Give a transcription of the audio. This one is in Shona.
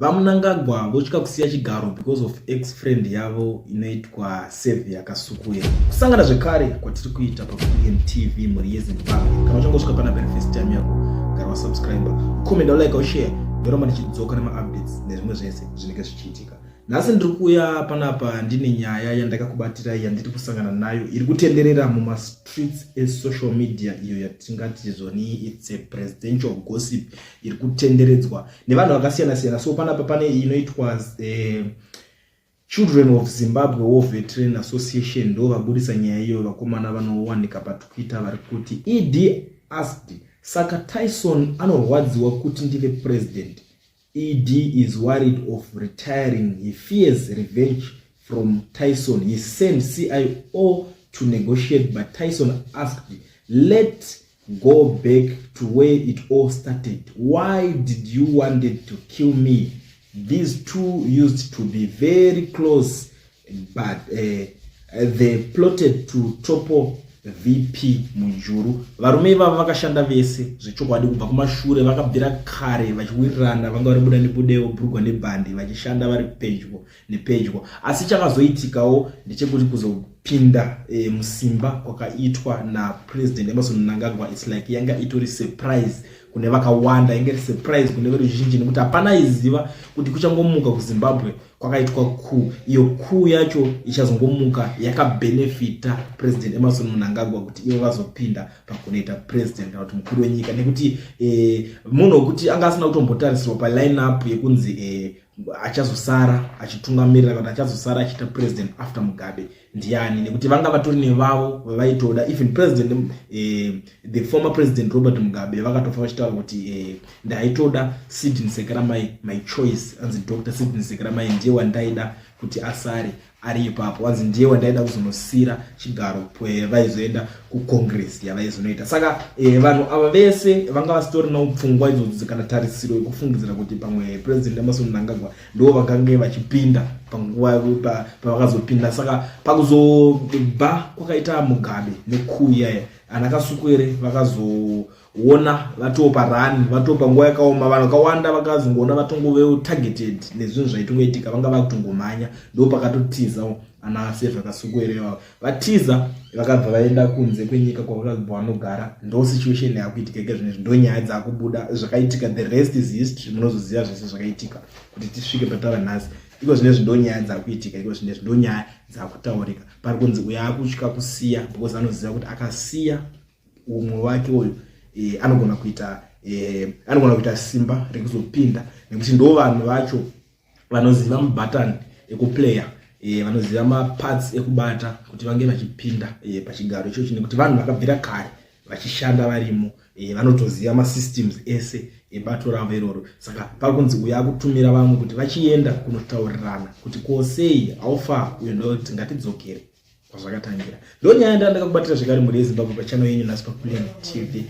Vamunangagwa vochika kusiya chigaro because of ex-friend yavo inoitwa Xavier Kasukuye. Kusangana zvekare kwatiri kuita paBrilliant TV muri yeZimbabwe. Kana uchangosvika pana first time yako, gara wasubscribe, comment, like, share. Ndoramba ndichidzoka nema-updates nezvimwe zvese zvinenge zvichiitika. Nhasi ndiri kuuya panapa ndine nyaya yandakakubatira yandiri kusangana nayo iri kutenderera muma-streets e-social media, iyo yatingati zvoni it's a presidential gossip iri kutenderedzwa nevanhu vakasiyana-siyana. So panapa pane inoitwa Children of Zimbabwe War Veteran Association, ndo vabudisa nyaya iyo. Vakomana vanowanika paTwitter vari kuti ED asked, saka Tyson anorwadziwa kuti ndive president. ED is worried of retiring. He fears revenge from Tyson. He sent CIO to negotiate, but Tyson asked, let's go back to where it all started. Why did you wanted to kill me? These two used to be very close, but they plotted to topple VP Mujuru. Varume ivava vakashanda vese zvechokwadi kubva kumashure, vakabvira kare vachiwirirana, vanga vari buda nebudeo, Brugwa nebhandi, vachishanda vari pedyo nepedyo. Asi chakazoitikawo ndechekuti kuzopinda musimba kwakaitwa na President Emmerson Mnangagwa, it's like yanga itori surprise kune vakawanda, yanga surprise kune veruzhinji nekuti hapana iziva kuti kuchangomuka kuZimbabwe kwakaitwa coup. Iyo coup yacho ichazongomuka yakabenefita President Emmerson Mnangagwa kuti ivo vazopinda pakunoita president kana kuti mukuru wenyika, nekuti munhu kuti anga asina kutombotarisirwa pa line up yekunzi achazosara achitungamirira kana achazosara achiita president after Mugabe ndiani, nekuti vanga vatori nevavo vavaitoda. Even president the former president Robert Mugabe vakatofa vachitaura kuti ndaitoda Sid Nsekeramai, my choice, anzi Dr. Sid Nsekeramai ndiye wandaida kuti asare ari ipapo, anzi ndiye wandaida kuzonosira chigaro vaizoenda kucongress yavaizonoita. Saka vanhu ava vese vanga vasitori naupfungwa idzodzi kana tarisiro yekufungidzira kuti pamwe President Emmerson Mnangagwa ndo vakange vachipinda panguva pavakazopinda. Saka pakuzobva kwakaita Mugabe necoup yaya, anakasukwere vakazoona vatopa run, vatopa nguva yakaoma, vanhu vakawanda vakazongoona vatongoveo targeted nezvinhu zvaitongoitika, vanga vakutongomhanya. Ndo pakatotiza ana Xavier Kasukuye vatiza vakabva vaenda kunze kwenyika kwavakabva vanogara. Ndo situation yakuitika zvinezvi, ndo nyaya dzakubuda zvakaitika. The rest is history, munozoziva zvese zvakaitika kuti tisvike patava nhasi. Iko zvinezvi ndo nyaya dzakuitika, iko zvinezvi ndo nyaya dzakutaurika. Pari kunzi uya akutya kusiya because anoziva kuti akasiya umwe wake uyu anogona kuita simba rekuzopinda, nekuti ndo vanhu vacho vanoziva mabutton ekuplayer, vanoziva maparts ekubata kuti vange vachipinda pachigaro ichochi, nekuti vanhu vakabvira kare vachishanda varimo, vanotoziva masystems ese ebato ravo iroro. Saka pari kunzi uya akutumira vamwe kuti vachienda kunotaurirana kuti kosei aufa uyo ndo ngatidzokere kwazvakatangira. Ndo nyaya ndandakakubatira zvekare muri yeZimbabwe pachannel yenyu nhasi paBrilliant TV.